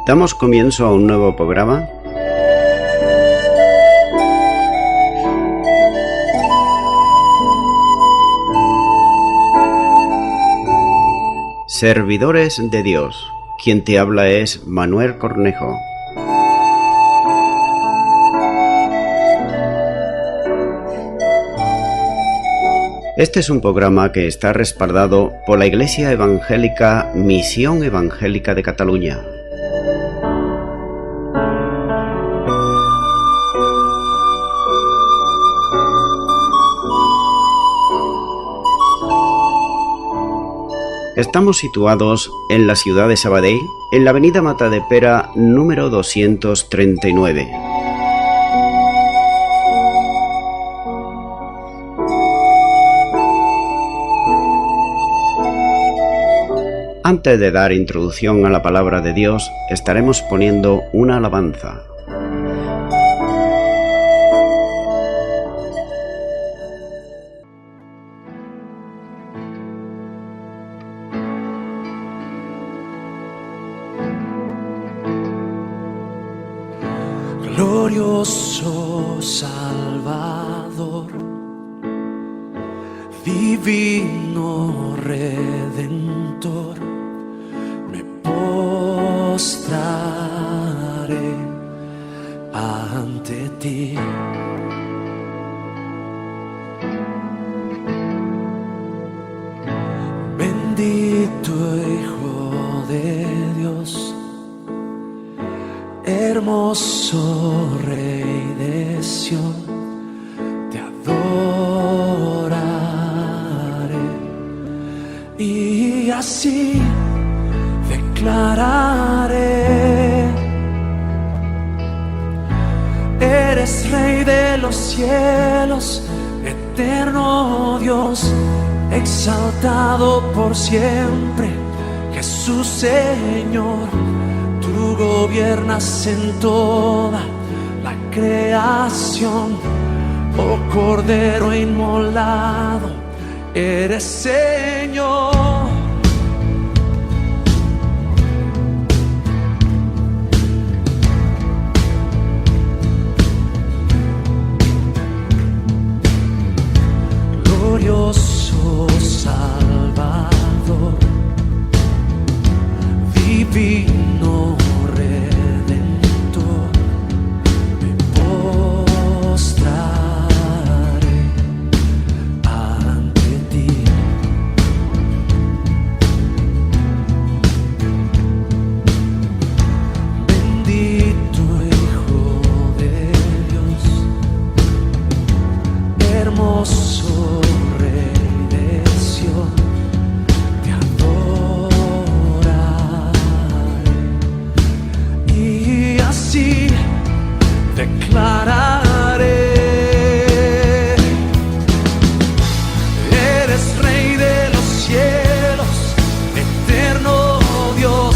Damos comienzo a un nuevo programa. Servidores de Dios. Quien te habla es Manuel Cornejo. Este es un programa que está respaldado por la Iglesia Evangélica Misión Evangélica de Cataluña. Estamos situados en la ciudad de Sabadell, en la avenida Matadepera número 239. Antes de dar introducción a la palabra de Dios, estaremos poniendo una alabanza. Glorioso Salvador, divino Redentor, me postraré ante ti. Bendito Hijo de Dios, hermoso Rey de Sión, te adoraré y así declararé: eres Rey de los cielos, eterno Dios, exaltado por siempre, Jesús Señor. Tú gobiernas en toda la creación, oh Cordero inmolado, eres Señor. Glorioso Salvador, divino Redentor, me postraré ante ti. Bendito Hijo de Dios, hermoso Rey de Sión, te adoraré y así declararé: eres Rey de los cielos, eterno Dios,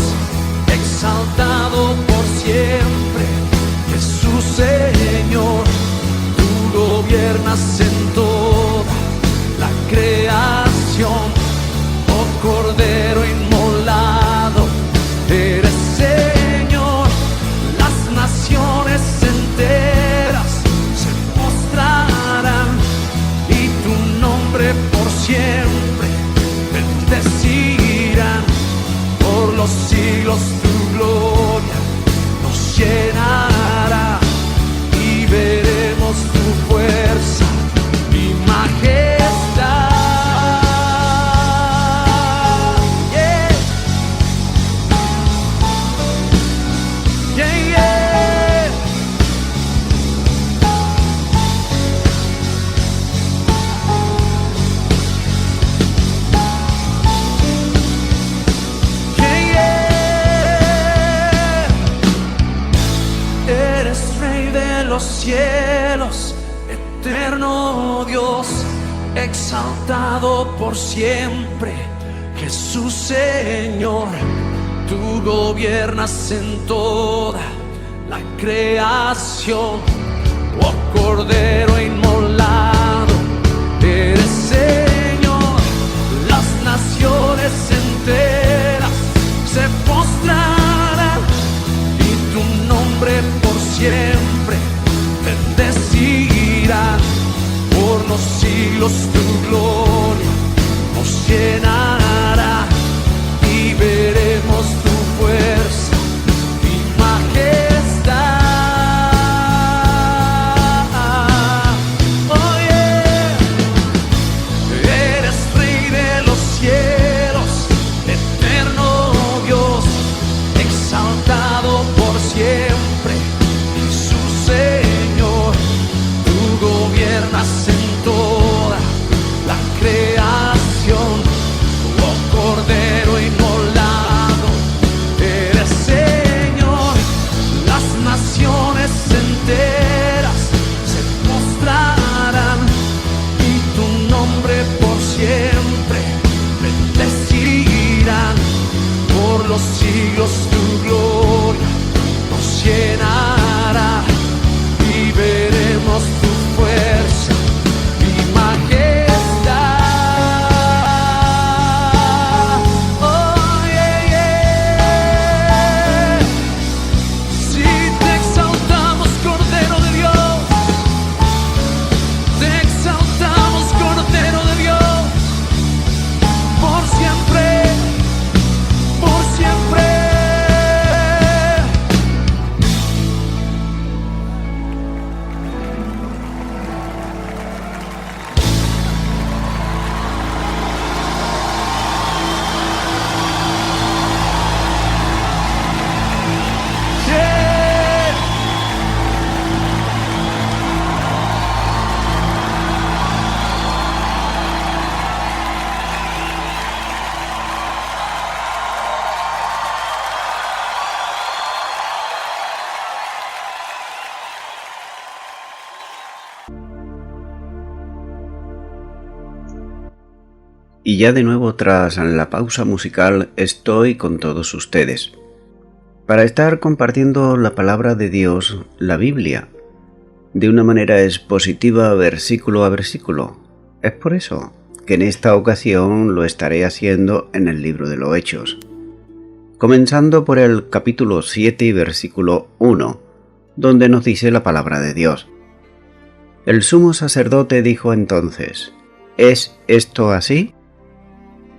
exaltado por siempre, Jesús Señor. Tú gobiernas en toda la creación, oh Cordero inmolado, eres Señor. Las naciones enteras se postrarán y tu nombre por siempre bendecirán. Por los siglos tu gloria nos llenará y veremos tu fuerza y majestad. Yeah. Yeah, yeah. Yeah, yeah. Eres Rey de los cielos, eterno Dios, exaltado por siempre, Jesús Señor. Tú gobiernas en toda la creación, oh Cordero inmolado, eres Señor. Las naciones enteras se postrarán siglos tu gloria nos llenará y veremos tu fuerza y majestad. Oh yeah, eres Rey de los cielos, eterno Dios, exaltado por siempre, Jesús Señor. Tú gobiernas en toda la creación, oh Cordero inmolado, eres Señor. Las naciones enteras se mostrarán y tu nombre por siempre bendecirán. Por los siglos tu gloria nos llenará y veremos tu fuerza y majestad. Oh yeah, yeah. Si te exaltamos, Cordero de Dios, te exaltamos, Cordero de Dios, por siempre, por siempre. Yeah. Y ya de nuevo tras la pausa musical estoy con todos ustedes para estar compartiendo la palabra de Dios, la Biblia, de una manera expositiva versículo a versículo. Es por eso que en esta ocasión lo estaré haciendo en el libro de los Hechos, comenzando por el capítulo 7 y versículo 1, donde nos dice la palabra de Dios. El sumo sacerdote dijo entonces: ¿es esto así?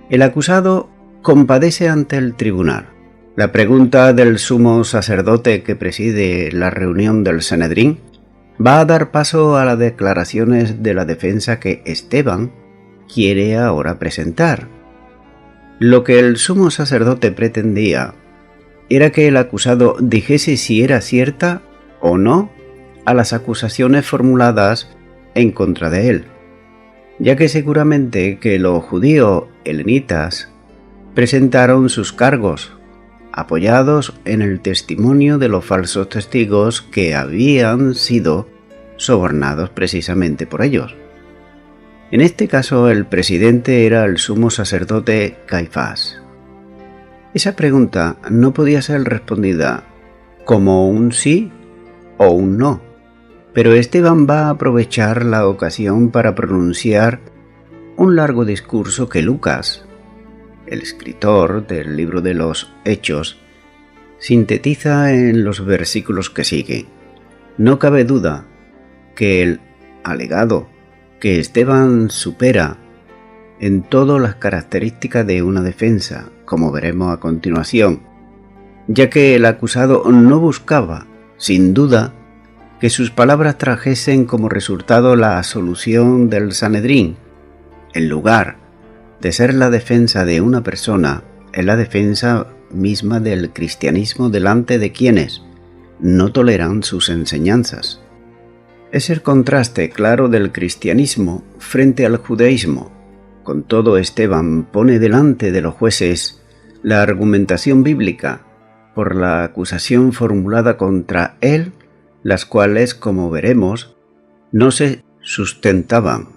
El acusado compadece ante el tribunal. La pregunta del sumo sacerdote que preside la reunión del Sanedrín va a dar paso a las declaraciones de la defensa que Esteban quiere ahora presentar. Lo que el sumo sacerdote pretendía era que el acusado dijese si era cierta o no a las acusaciones formuladas en contra de él, ya que seguramente que los judíos helenitas presentaron sus cargos, apoyados en el testimonio de los falsos testigos que habían sido sobornados precisamente por ellos. En este caso el presidente era el sumo sacerdote Caifás. Esa pregunta no podía ser respondida como un sí o un no, pero Esteban va a aprovechar la ocasión para pronunciar un largo discurso que Lucas, el escritor del libro de los Hechos, sintetiza en los versículos que siguen. No cabe duda que el alegado que Esteban supera en todas las características de una defensa, como veremos a continuación, ya que el acusado no buscaba, sin duda, que sus palabras trajesen como resultado la absolución del Sanedrín. En lugar de ser la defensa de una persona, es la defensa misma del cristianismo delante de quienes no toleran sus enseñanzas. Es el contraste claro del cristianismo frente al judaísmo. Con todo, Esteban pone delante de los jueces la argumentación bíblica por la acusación formulada contra él, las cuales, como veremos, no se sustentaban.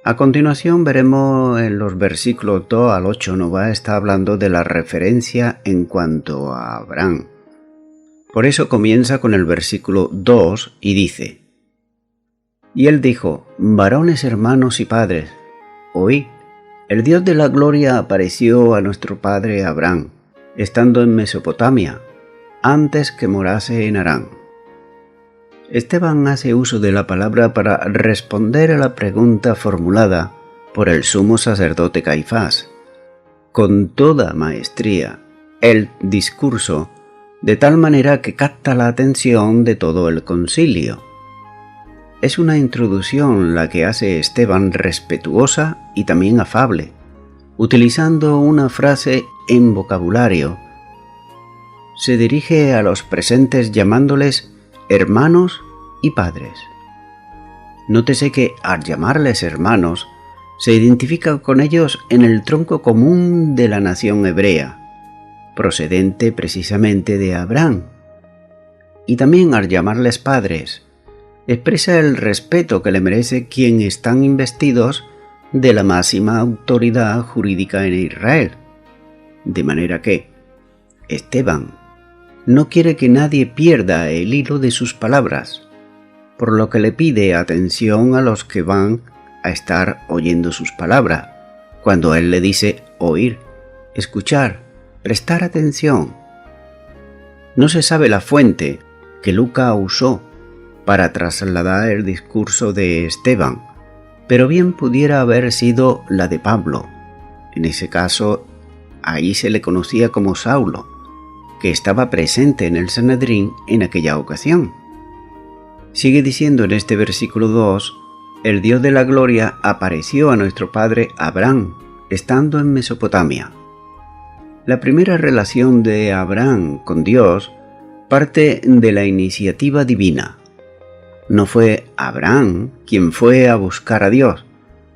A continuación veremos en los versículos 2 al 8 nos va a estar hablando de la referencia en cuanto a Abraham. Por eso comienza con el versículo 2 y dice: Y él dijo: varones, hermanos y padres, oíd, el Dios de la gloria apareció a nuestro padre Abraham, estando en Mesopotamia, antes que morase en Harán. Esteban hace uso de la palabra para responder a la pregunta formulada por el sumo sacerdote Caifás. Con toda maestría, el discurso, de tal manera que capta la atención de todo el concilio. Es una introducción la que hace Esteban respetuosa y también afable, utilizando una frase en vocabulario. Se dirige a los presentes llamándoles hermanos y padres. Nótese que al llamarles hermanos, se identifica con ellos en el tronco común de la nación hebrea, procedente precisamente de Abraham. Y también al llamarles padres, expresa el respeto que le merece quien están investidos de la máxima autoridad jurídica en Israel. De manera que Esteban no quiere que nadie pierda el hilo de sus palabras, por lo que le pide atención a los que van a estar oyendo sus palabras, cuando él le dice oír, escuchar, prestar atención. No se sabe la fuente que Lucas usó para trasladar el discurso de Esteban, pero bien pudiera haber sido la de Pablo. En ese caso, ahí se le conocía como Saulo, que estaba presente en el Sanedrín en aquella ocasión. Sigue diciendo en este versículo 2, el Dios de la gloria apareció a nuestro padre Abraham, estando en Mesopotamia. La primera relación de Abraham con Dios parte de la iniciativa divina. No fue Abraham quien fue a buscar a Dios,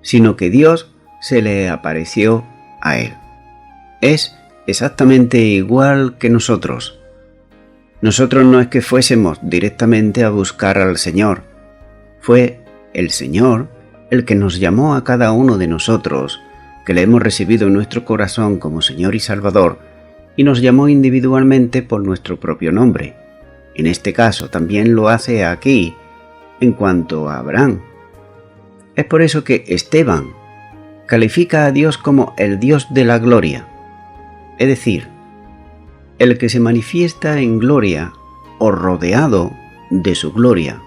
sino que Dios se le apareció a él. Es exactamente igual que nosotros. Nosotros no es que fuésemos directamente a buscar al Señor. Fue el Señor el que nos llamó a cada uno de nosotros, que le hemos recibido en nuestro corazón como Señor y Salvador, y nos llamó individualmente por nuestro propio nombre. En este caso también lo hace aquí, en cuanto a Abraham. Es por eso que Esteban califica a Dios como el Dios de la gloria, es decir, el que se manifiesta en gloria o rodeado de su gloria.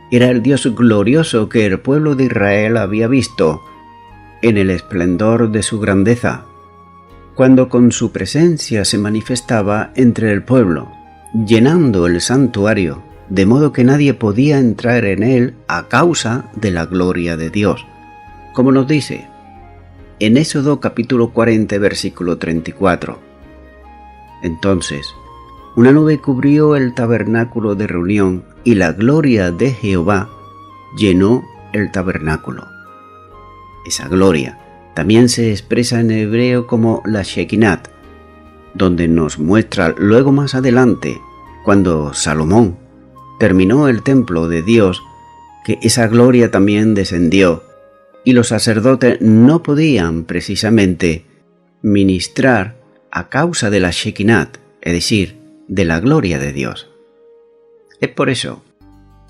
Era el Dios glorioso que el pueblo de Israel había visto en el esplendor de su grandeza, cuando con su presencia se manifestaba entre el pueblo, llenando el santuario, de modo que nadie podía entrar en él a causa de la gloria de Dios, como nos dice en Éxodo capítulo 40, versículo 34. Entonces, una nube cubrió el tabernáculo de reunión y la gloria de Jehová llenó el tabernáculo. Esa gloria también se expresa en hebreo como la Shekinah, donde nos muestra luego más adelante, cuando Salomón terminó el templo de Dios, que esa gloria también descendió y los sacerdotes no podían precisamente ministrar a causa de la Shekinah, es decir, de la gloria de Dios. Es por eso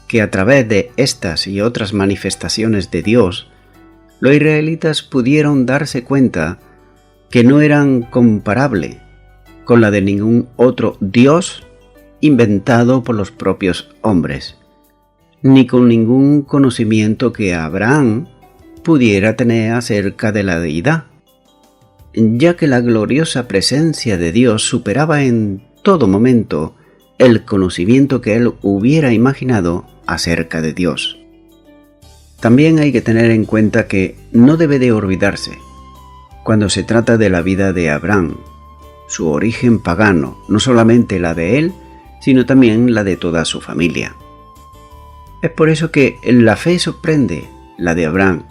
que a través de estas y otras manifestaciones de Dios, los israelitas pudieron darse cuenta que no eran comparables con la de ningún otro Dios inventado por los propios hombres, ni con ningún conocimiento que Abraham pudiera tener acerca de la deidad, ya que la gloriosa presencia de Dios superaba en todo momento el conocimiento que él hubiera imaginado acerca de Dios. También hay que tener en cuenta que no debe de olvidarse, cuando se trata de la vida de Abraham, su origen pagano, no solamente la de él, sino también la de toda su familia. Es por eso que la fe sorprende, la de Abraham,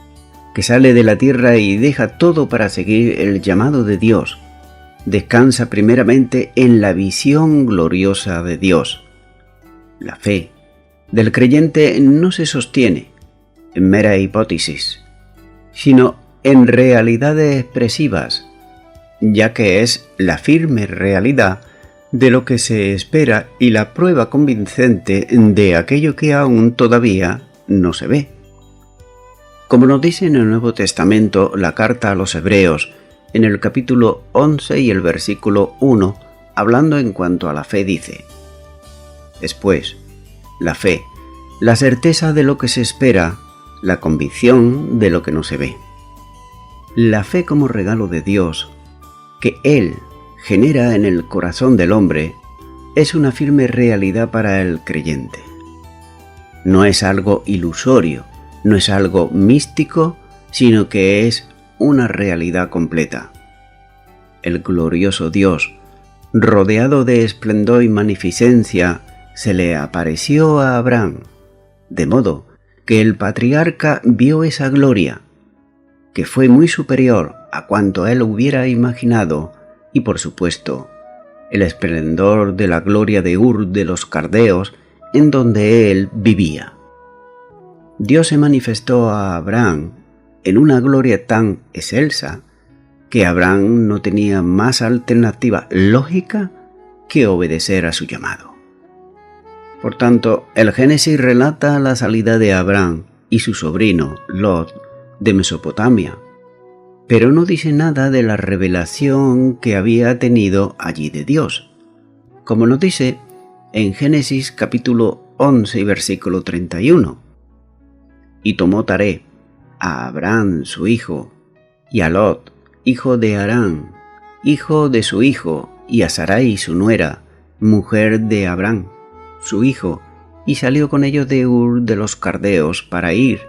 que sale de la tierra y deja todo para seguir el llamado de Dios. Descansa primeramente en la visión gloriosa de Dios. La fe del creyente no se sostiene en mera hipótesis, sino en realidades expresivas, ya que es la firme realidad de lo que se espera y la prueba convincente de aquello que aún todavía no se ve. Como nos dice en el Nuevo Testamento la carta a los Hebreos, en el capítulo 11 y el versículo 1, hablando en cuanto a la fe, dice: Después, la fe, la certeza de lo que se espera, la convicción de lo que no se ve. La fe como regalo de Dios, que Él genera en el corazón del hombre, es una firme realidad para el creyente. No es algo ilusorio, no es algo místico, sino que es una realidad completa. El glorioso Dios, rodeado de esplendor y magnificencia, se le apareció a Abraham, de modo que el patriarca vio esa gloria, que fue muy superior a cuanto él hubiera imaginado, y por supuesto, el esplendor de la gloria de Ur de los Caldeos, en donde él vivía. Dios se manifestó a Abraham en una gloria tan excelsa que Abraham no tenía más alternativa lógica que obedecer a su llamado. Por tanto, el Génesis relata la salida de Abraham y su sobrino Lot de Mesopotamia, pero no dice nada de la revelación que había tenido allí de Dios, como nos dice en Génesis capítulo 11 y versículo 31. Y tomó Taré a Abraham su hijo, y a Lot, hijo de Harán, hijo de su hijo, y a Sarai su nuera, mujer de Abraham, su hijo, y salió con ellos de Ur de los Caldeos para ir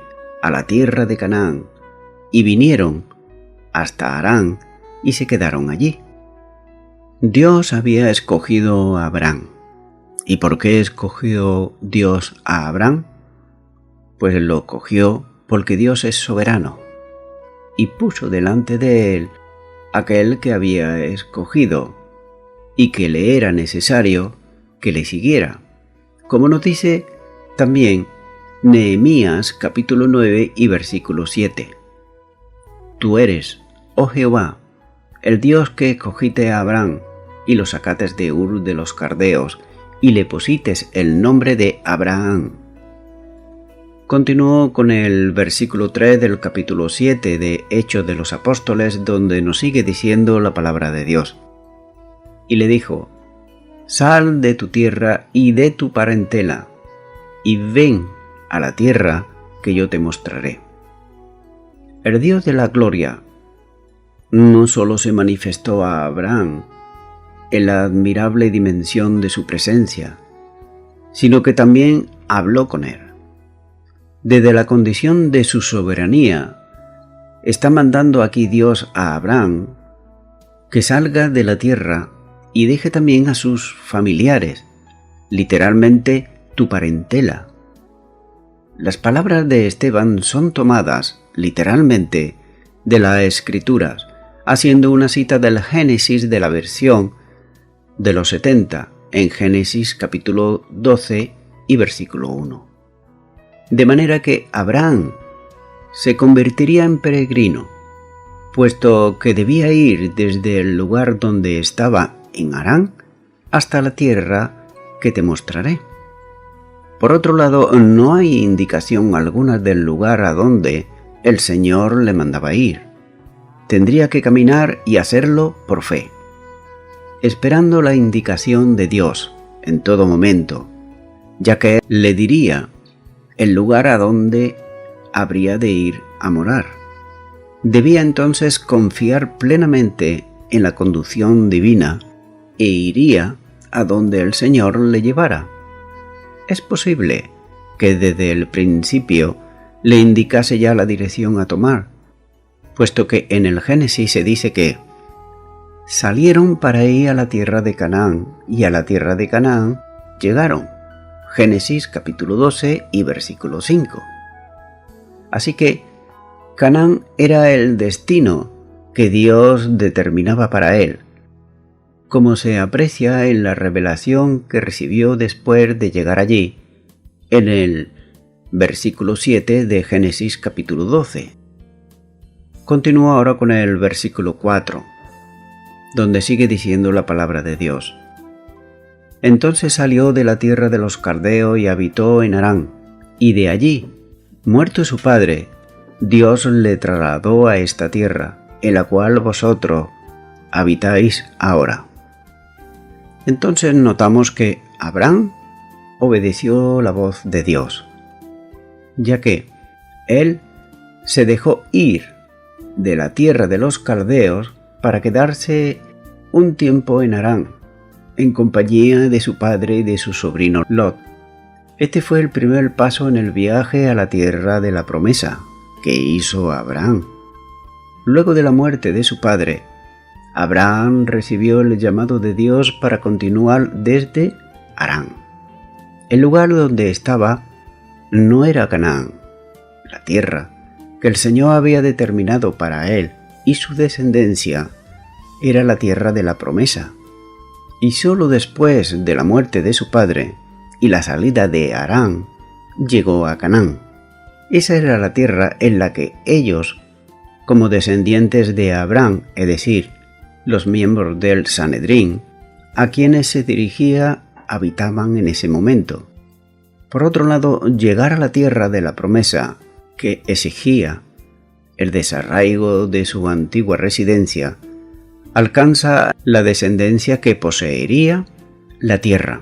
a la tierra de Canaán, y vinieron hasta Harán y se quedaron allí. Dios había escogido a Abraham. ¿Y por qué escogió Dios a Abraham? Pues lo cogió porque Dios es soberano y puso delante de él aquel que había escogido y que le era necesario que le siguiera, como nos dice también Nehemías capítulo 9 y versículo 7. Tú eres, oh Jehová, el Dios que escogiste a Abraham y lo sacates de Ur de los Caldeos y le posites el nombre de Abraham. Continuó con el versículo 3 del capítulo 7 de Hechos de los Apóstoles, donde nos sigue diciendo la palabra de Dios. Y le dijo: sal de tu tierra y de tu parentela, y ven a la tierra que yo te mostraré. El Dios de la gloria no solo se manifestó a Abraham en la admirable dimensión de su presencia, sino que también habló con él. Desde la condición de su soberanía, está mandando aquí Dios a Abraham que salga de la tierra y deje también a sus familiares, literalmente tu parentela. Las palabras de Esteban son tomadas, literalmente, de las Escrituras, haciendo una cita del Génesis de la versión de los 70, en Génesis capítulo 12 y versículo 1. De manera que Abraham se convertiría en peregrino, puesto que debía ir desde el lugar donde estaba en Harán hasta la tierra que te mostraré. Por otro lado, no hay indicación alguna del lugar a donde el Señor le mandaba ir. Tendría que caminar y hacerlo por fe, esperando la indicación de Dios en todo momento, ya que Él le diría el lugar a donde habría de ir a morar. Debía entonces confiar plenamente en la conducción divina e iría a donde el Señor le llevara. Es posible que desde el principio le indicase ya la dirección a tomar, puesto que en el Génesis se dice que salieron para ir a la tierra de Canaán, y a la tierra de Canaán llegaron. Génesis capítulo 12 y versículo 5. Así que Canaán era el destino que Dios determinaba para él, como se aprecia en la revelación que recibió después de llegar allí, en el versículo 7 de Génesis capítulo 12. Continúo ahora con el versículo 4, donde sigue diciendo la palabra de Dios. Entonces salió de la tierra de los Caldeos y habitó en Harán, y de allí, muerto su padre, Dios le trasladó a esta tierra, en la cual vosotros habitáis ahora. Entonces notamos que Abraham obedeció la voz de Dios, ya que él se dejó ir de la tierra de los caldeos para quedarse un tiempo en Harán, en compañía de su padre y de su sobrino Lot. Este fue el primer paso en el viaje a la tierra de la promesa que hizo Abraham. Luego de la muerte de su padre, Abraham recibió el llamado de Dios para continuar desde Harán. El lugar donde estaba no era Canaán, la tierra que el Señor había determinado para él y su descendencia era la tierra de la promesa. Y solo después de la muerte de su padre y la salida de Harán, llegó a Canaán. Esa era la tierra en la que ellos, como descendientes de Abraham, es decir, los miembros del Sanedrín, a quienes se dirigía, habitaban en ese momento. Por otro lado, llegar a la tierra de la promesa, que exigía el desarraigo de su antigua residencia, alcanza la descendencia que poseería la tierra.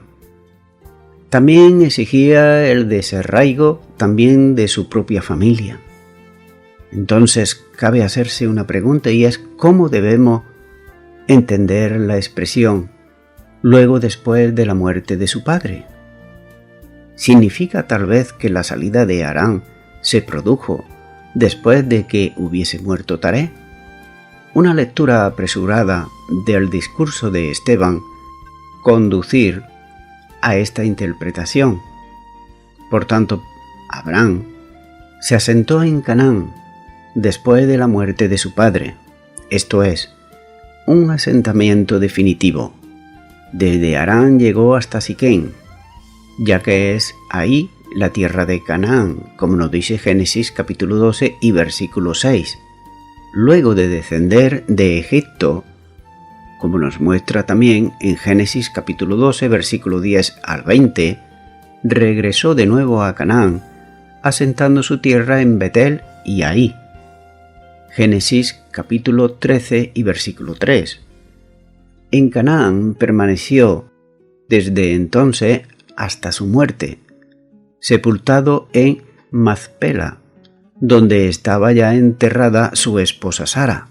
También exigía el desarraigo también de su propia familia. Entonces cabe hacerse una pregunta, y es ¿cómo debemos entender la expresión luego después de la muerte de su padre? ¿Significa tal vez que la salida de Harán se produjo después de que hubiese muerto Taré? Una lectura apresurada del discurso de Esteban conducir a esta interpretación. Por tanto, Abraham se asentó en Canaán después de la muerte de su padre, esto es, un asentamiento definitivo. Desde Harán llegó hasta Siquén, ya que es ahí la tierra de Canaán, como nos dice Génesis capítulo 12 y versículo 6. Luego de descender de Egipto, como nos muestra también en Génesis capítulo 12, versículo 10 al 20, regresó de nuevo a Canaán, asentando su tierra en Betel y Ahí. Génesis capítulo 13 y versículo 3. En Canaán permaneció desde entonces hasta su muerte, sepultado en Macpela, donde estaba ya enterrada su esposa Sara,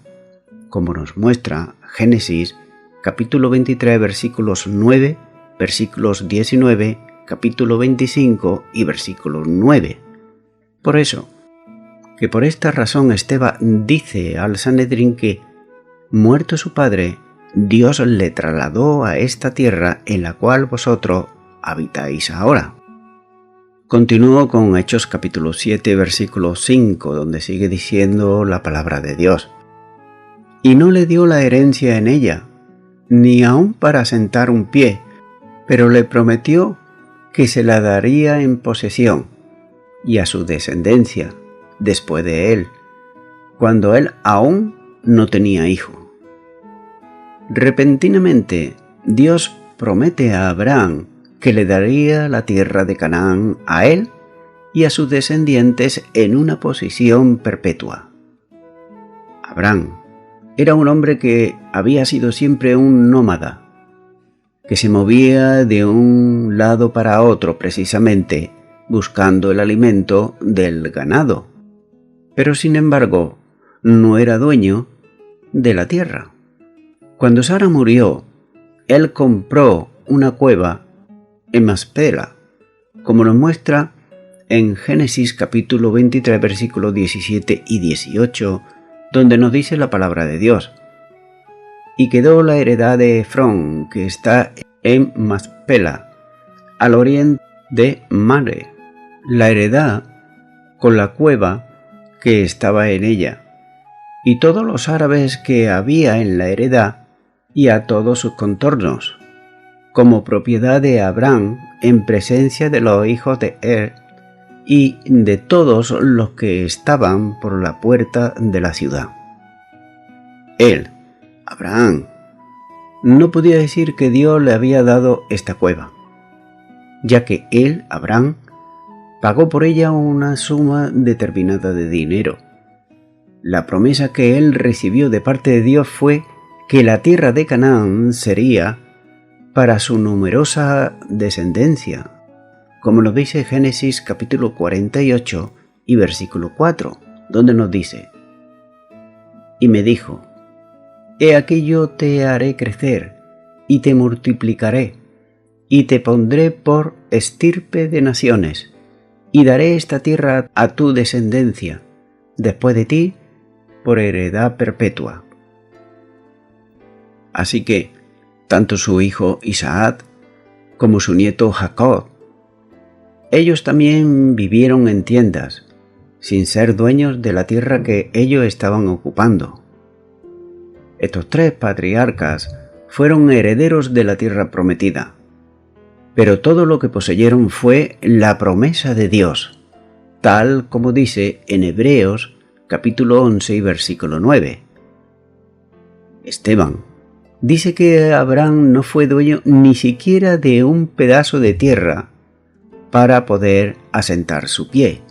como nos muestra Génesis capítulo 23 versículos 9, versículos 19, capítulo 25 y versículo 9. Por eso, que por esta razón Esteban dice al Sanedrín que, muerto su padre, Dios le trasladó a esta tierra en la cual vosotros habitáis ahora. Continúo con Hechos capítulo 7 versículo 5, donde sigue diciendo la palabra de Dios. Y no le dio la herencia en ella, ni aun para sentar un pie, pero le prometió que se la daría en posesión, y a su descendencia, después de él, cuando él aún no tenía hijo. Repentinamente, Dios promete a Abraham que le daría la tierra de Canaán a él y a sus descendientes en una posición perpetua. Abraham era un hombre que había sido siempre un nómada, que se movía de un lado para otro precisamente buscando el alimento del ganado, pero sin embargo no era dueño de la tierra. Cuando Sara murió, él compró una cueva en Macpela, como nos muestra en Génesis capítulo 23 versículos 17 y 18, donde nos dice la palabra de Dios. Y quedó la heredad de Efrón, que está en Macpela, al oriente de Mare, la heredad con la cueva que estaba en ella, y todos los árabes que había en la heredad y a todos sus contornos, como propiedad de Abraham en presencia de los hijos de Er y de todos los que estaban por la puerta de la ciudad. Él, Abraham, no podía decir que Dios le había dado esta cueva, ya que él, Abraham, pagó por ella una suma determinada de dinero. La promesa que él recibió de parte de Dios fue que la tierra de Canaán sería para su numerosa descendencia, como nos dice Génesis capítulo 48 y versículo 4, donde nos dice: y me dijo, he aquí yo te haré crecer, y te multiplicaré, y te pondré por estirpe de naciones, y daré esta tierra a tu descendencia, después de ti, por heredad perpetua. Así que, tanto su hijo Isaac como su nieto Jacob, ellos también vivieron en tiendas, sin ser dueños de la tierra que ellos estaban ocupando. Estos tres patriarcas fueron herederos de la tierra prometida, pero todo lo que poseyeron fue la promesa de Dios, tal como dice en Hebreos capítulo 11 y versículo 9. Esteban dice que Abraham no fue dueño ni siquiera de un pedazo de tierra para poder asentar su pie.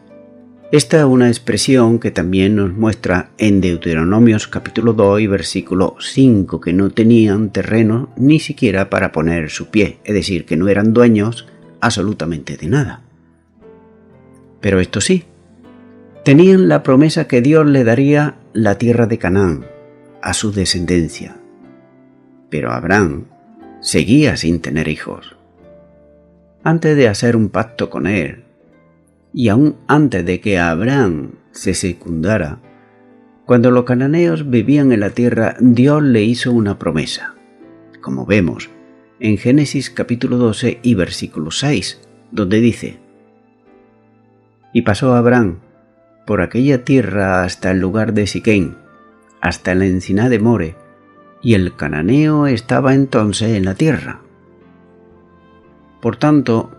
Esta es una expresión que también nos muestra en Deuteronomios capítulo 2 y versículo 5, que no tenían terreno ni siquiera para poner su pie, es decir, que no eran dueños absolutamente de nada. Pero esto sí, tenían la promesa que Dios le daría la tierra de Canaán a su descendencia. Pero Abraham seguía sin tener hijos. Antes de hacer un pacto con él, y aún antes de que Abraham se secundara, cuando los cananeos vivían en la tierra, Dios le hizo una promesa, como vemos en Génesis capítulo 12 y versículo 6, donde dice: y pasó Abraham por aquella tierra hasta el lugar de Siquem, hasta la encina de More, y el cananeo estaba entonces en la tierra. Por tanto,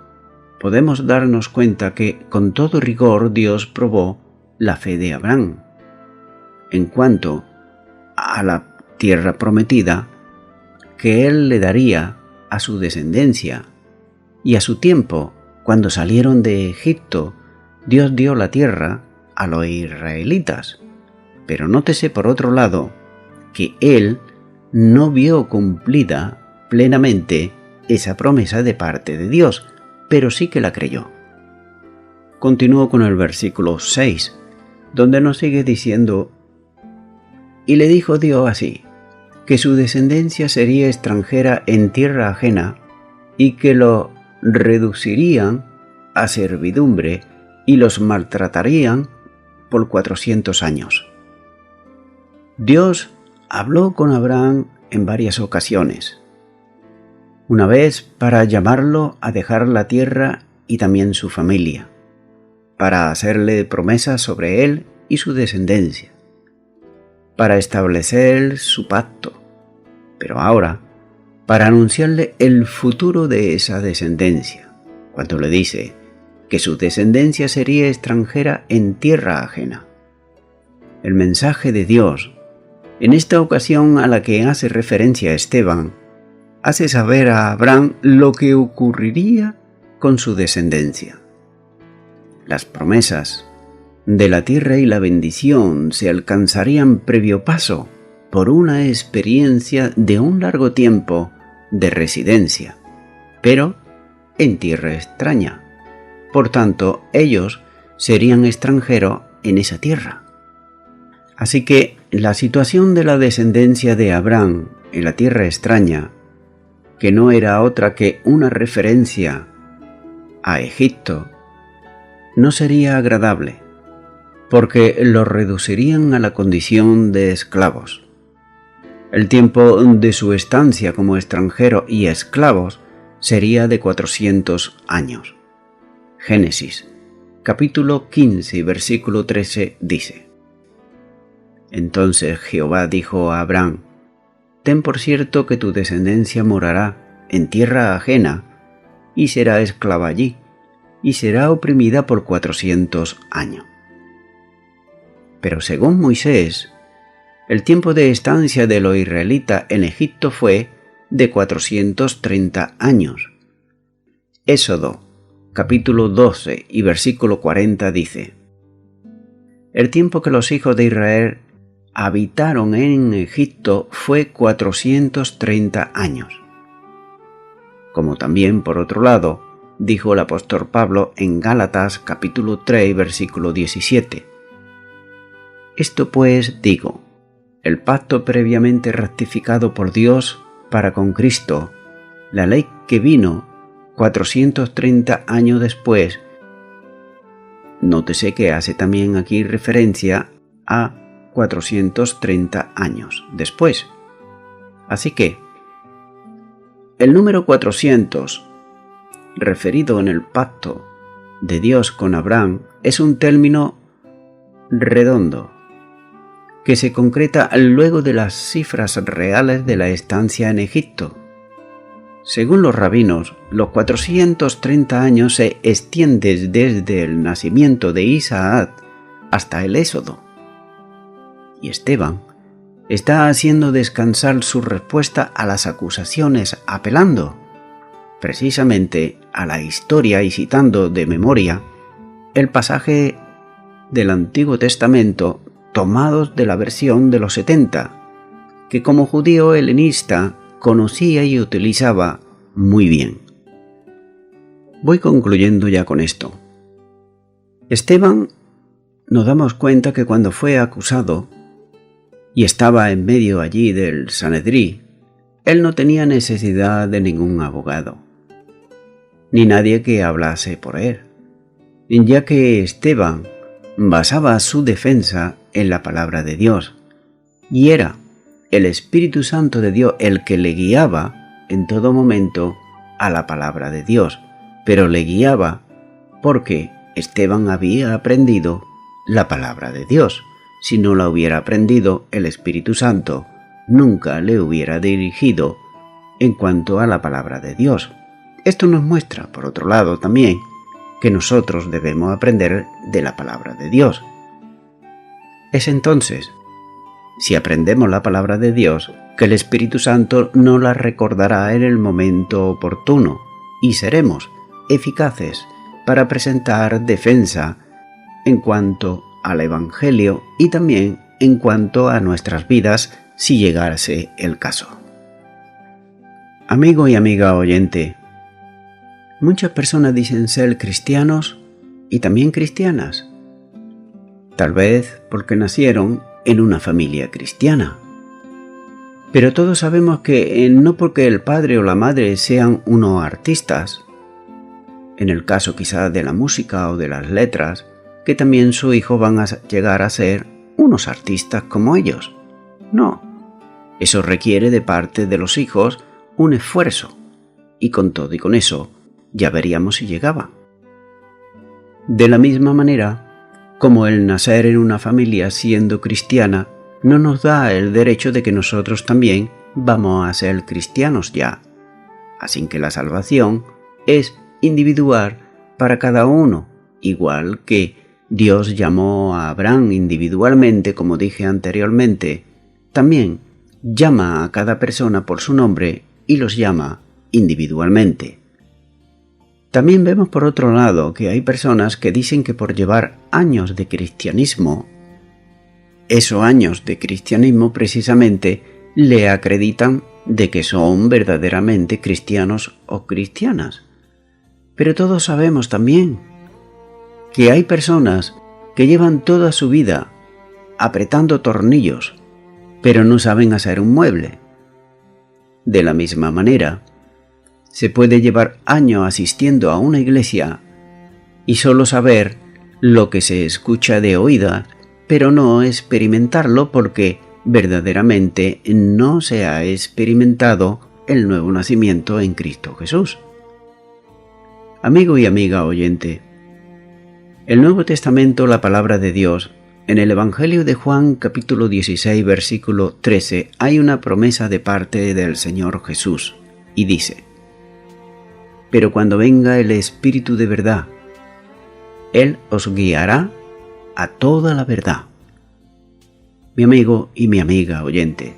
podemos darnos cuenta que con todo rigor Dios probó la fe de Abraham en cuanto a la tierra prometida que él le daría a su descendencia, y a su tiempo, cuando salieron de Egipto, Dios dio la tierra a los israelitas. Pero nótese por otro lado que él no vio cumplida plenamente esa promesa de parte de Dios, pero sí que la creyó. Continúo con el versículo 6, donde nos sigue diciendo: y le dijo Dios así, que su descendencia sería extranjera en tierra ajena, y que lo reducirían a servidumbre y los maltratarían por 400 años. Dios habló con Abraham en varias ocasiones. Una vez para llamarlo a dejar la tierra y también su familia, para hacerle promesas sobre él y su descendencia, para establecer su pacto, pero ahora para anunciarle el futuro de esa descendencia, cuando le dice que su descendencia sería extranjera en tierra ajena. El mensaje de Dios, en esta ocasión a la que hace referencia Esteban, hace saber a Abraham lo que ocurriría con su descendencia. Las promesas de la tierra y la bendición se alcanzarían previo paso por una experiencia de un largo tiempo de residencia, pero en tierra extraña. Por tanto, ellos serían extranjeros en esa tierra. Así que la situación de la descendencia de Abraham en la tierra extraña, que no era otra que una referencia a Egipto, no sería agradable, porque los reducirían a la condición de esclavos. El tiempo de su estancia como extranjero y esclavos sería de 400 años. Génesis, capítulo 15, versículo 13 dice: entonces Jehová dijo a Abraham: ten por cierto que tu descendencia morará en tierra ajena y será esclava allí, y será oprimida por 400 años. Pero según Moisés, el tiempo de estancia de los israelitas en Egipto fue de 430 años. Éxodo, capítulo 12 y versículo 40 dice: el tiempo que los hijos de Israel habitaron en Egipto fue 430 años. Como también, por otro lado, dijo el apóstol Pablo en Gálatas capítulo 3, versículo 17. Esto pues digo, el pacto previamente ratificado por Dios para con Cristo, la ley que vino 430 años después. Nótese que hace también aquí referencia a 430 años después. Así que, el número 400, referido en el pacto de Dios con Abraham, es un término redondo que se concreta luego de las cifras reales de la estancia en Egipto. Según los rabinos, los 430 años se extienden desde el nacimiento de Isaac hasta el Éxodo. Y Esteban está haciendo descansar su respuesta a las acusaciones, apelando precisamente a la historia y citando de memoria el pasaje del Antiguo Testamento tomados de la versión de los 70, que como judío helenista conocía y utilizaba muy bien. Voy concluyendo ya con esto. Esteban, nos damos cuenta que cuando fue acusado y estaba en medio allí del Sanedrí, él no tenía necesidad de ningún abogado, ni nadie que hablase por él, ya que Esteban basaba su defensa en la palabra de Dios, y era el Espíritu Santo de Dios el que le guiaba en todo momento a la palabra de Dios, pero le guiaba porque Esteban había aprendido la palabra de Dios. Si no la hubiera aprendido, el Espíritu Santo nunca le hubiera dirigido en cuanto a la palabra de Dios. Esto nos muestra, por otro lado, también que nosotros debemos aprender de la palabra de Dios. Es entonces, si aprendemos la palabra de Dios, que el Espíritu Santo nos la recordará en el momento oportuno y seremos eficaces para presentar defensa en cuanto al Evangelio y también en cuanto a nuestras vidas si llegase el caso. Amigo y amiga oyente, muchas personas dicen ser cristianos y también cristianas, tal vez porque nacieron en una familia cristiana. Pero todos sabemos que no porque el padre o la madre sean unos artistas, en el caso quizás de la música o de las letras, que también sus hijos van a llegar a ser unos artistas como ellos. No, eso requiere de parte de los hijos un esfuerzo, y con todo y con eso ya veríamos si llegaba. De la misma manera, como el nacer en una familia siendo cristiana no nos da el derecho de que nosotros también vamos a ser cristianos ya. Así que la salvación es individual para cada uno, igual que Dios llamó a Abraham individualmente, como dije anteriormente, también llama a cada persona por su nombre y los llama individualmente. También vemos por otro lado que hay personas que dicen que por llevar años de cristianismo, esos años de cristianismo precisamente le acreditan de que son verdaderamente cristianos o cristianas. Pero todos sabemos también que hay personas que llevan toda su vida apretando tornillos, pero no saben hacer un mueble. De la misma manera, se puede llevar años asistiendo a una iglesia y solo saber lo que se escucha de oídas, pero no experimentarlo porque verdaderamente no se ha experimentado el nuevo nacimiento en Cristo Jesús. Amigo y amiga oyente, el Nuevo Testamento, la palabra de Dios, en el Evangelio de Juan capítulo 16 versículo 13 hay una promesa de parte del Señor Jesús y dice: pero cuando venga el Espíritu de verdad, Él os guiará a toda la verdad. Mi amigo y mi amiga oyente,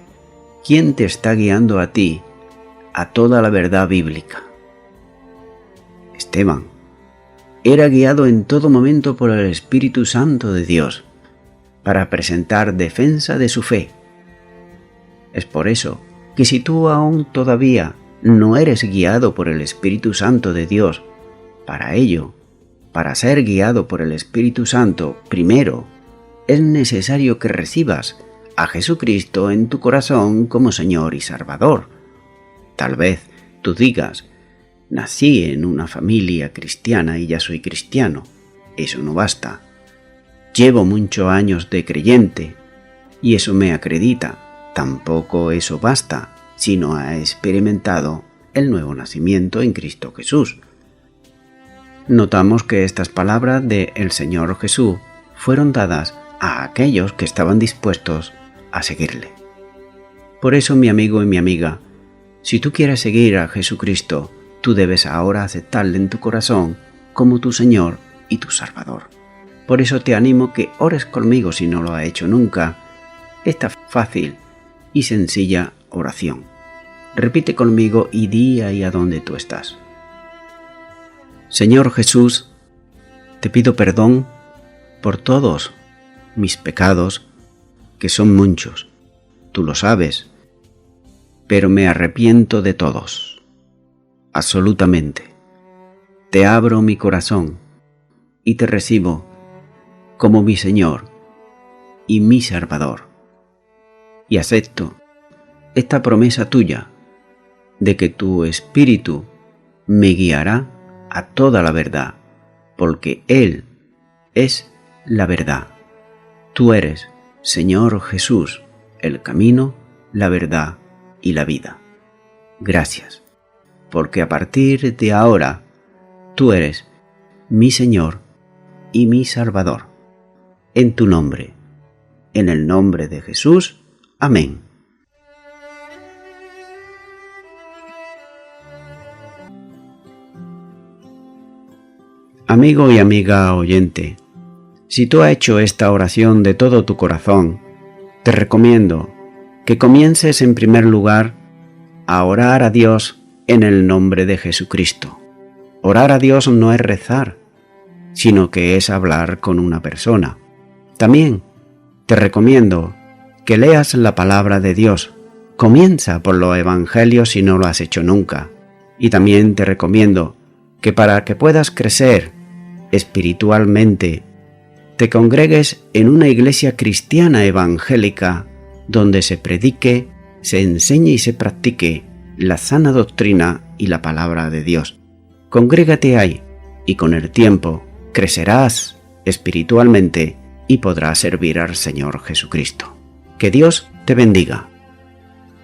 ¿quién te está guiando a ti a toda la verdad bíblica? Esteban era guiado en todo momento por el Espíritu Santo de Dios para presentar defensa de su fe. Es por eso que si tú aún todavía no eres guiado por el Espíritu Santo de Dios Para ello, para ser guiado por el Espíritu Santo, primero es necesario que recibas a Jesucristo en tu corazón como Señor y Salvador. Tal vez tú digas: nací en una familia cristiana y ya soy cristiano. Eso no basta. Llevo muchos años de creyente y eso me acredita. Tampoco eso basta si no has experimentado el nuevo nacimiento en Cristo Jesús. Notamos que estas palabras de el Señor Jesús fueron dadas a aquellos que estaban dispuestos a seguirle. Por eso, mi amigo y mi amiga, si tú quieres seguir a Jesucristo, tú debes ahora aceptarle en tu corazón como tu Señor y tu Salvador. Por eso te animo que ores conmigo si no lo has hecho nunca esta fácil y sencilla oración. Repite conmigo y di ahí a donde tú estás. Señor Jesús, te pido perdón por todos mis pecados, que son muchos. Tú lo sabes, pero me arrepiento de todos. Absolutamente. Te abro mi corazón y te recibo como mi Señor y mi Salvador. Y acepto esta promesa tuya de que tu Espíritu me guiará a toda la verdad, porque Él es la verdad. Tú eres, Señor Jesús, el camino, la verdad y la vida. Gracias, porque a partir de ahora tú eres mi Señor y mi Salvador. En tu nombre, en el nombre de Jesús. Amén. Amigo y amiga oyente, si tú has hecho esta oración de todo tu corazón, te recomiendo que comiences en primer lugar a orar a Dios en el nombre de Jesucristo. Orar a Dios no es rezar, sino que es hablar con una persona. También te recomiendo que leas la palabra de Dios. Comienza por los evangelios si no lo has hecho nunca. Y también te recomiendo que para que puedas crecer espiritualmente, te congregues en una iglesia cristiana evangélica donde se predique, se enseñe y se practique la sana doctrina y la palabra de Dios. Congrégate ahí y con el tiempo crecerás espiritualmente y podrás servir al Señor Jesucristo. Que Dios te bendiga.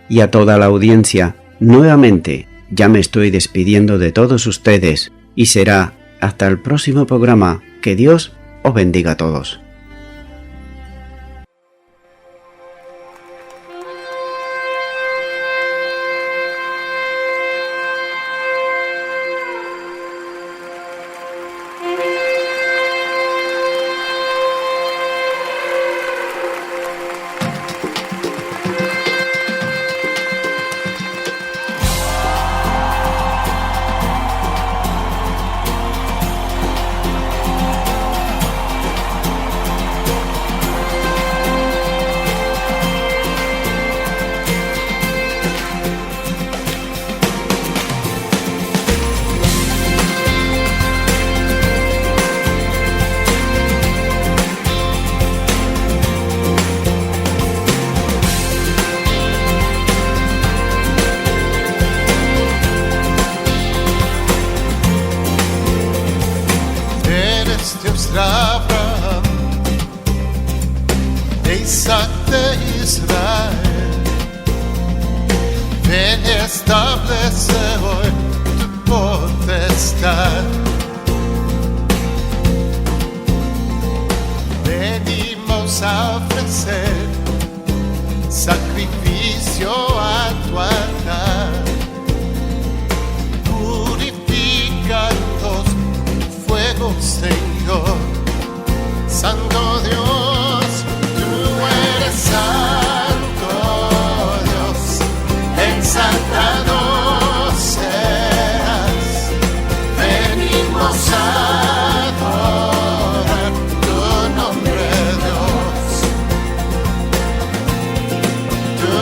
Y a toda la audiencia, nuevamente, ya me estoy despidiendo de todos ustedes y será hasta el próximo programa. Que Dios os bendiga a todos. Abraham, de Isaac, de Israel. Ven y establece hoy tu potestad. Venimos a ofrecer sacrificio a tu altar. Purificanos fuego, Señor. Santo Dios, tú eres santo Dios, exaltado seas. Venimos a adorar tu nombre, Dios. Tú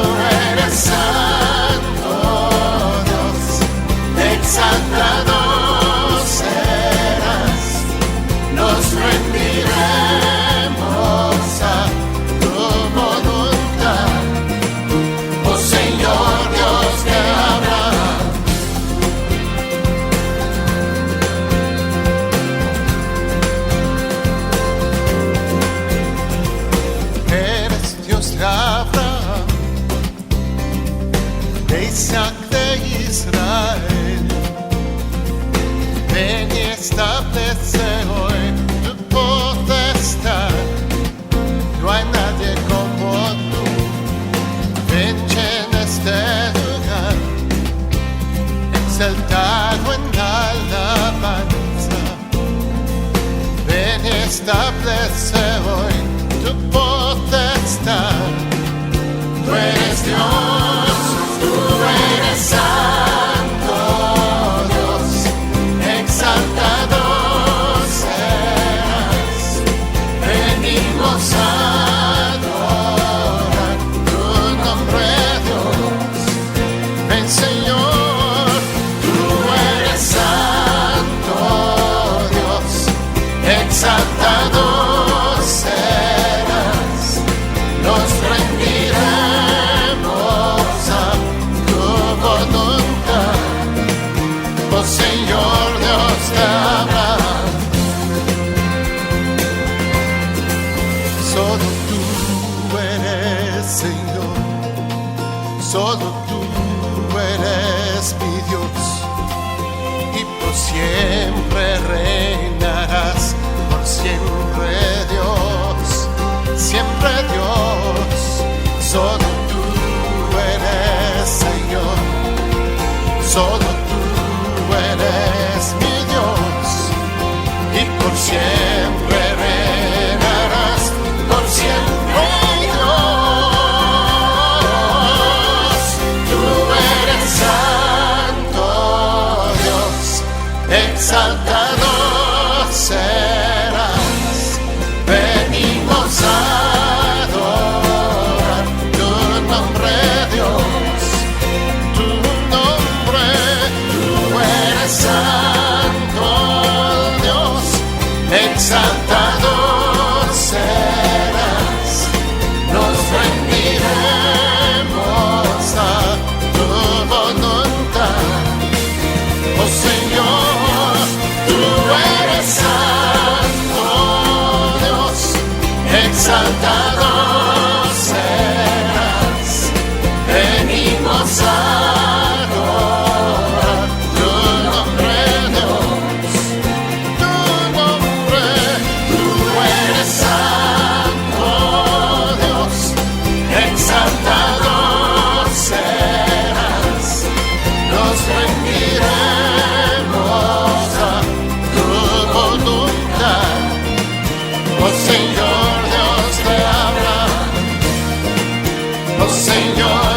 eres santo Dios, exaltado seas. Abraham, de Isaac, de Israel. Ven y establece hoy tu potestad. No hay nadie como tú. Ven, llena este lugar, exaltado en alabanza. Ven y establece hoy tu potestad. Tú eres Dios, tú eres santo Dios, exaltado serás. Venimos a adorar tu nombre, Dios. Ven, Señor, tú eres santo Dios, exaltado serás. Nos rendiremos a tu voluntad, oh Señor Dios de Abraham. Solo tú eres Señor, solo tú eres mi Dios, y por siempre reinarás, por siempre Dios, siempre Dios. Solo tú eres Señor, solo tú eres mi Dios, y por siempre reinarás, por siempre Dios. Tú eres santo Dios, exaltado serás. Venimos a adorar tu nombre, Dios, tu nombre. Tú eres santo Dios, exaltado serás. Nos rendiremos a tu voluntad, oh Señor. Tú eres santo Dios, exaltado serás. Venimos a adorar tu nombre, Dios, tu nombre. Tú eres santo Dios, exaltado serás. Nos rendiremos a tu voluntad, oh Señor Dios de Abraham, oh Señor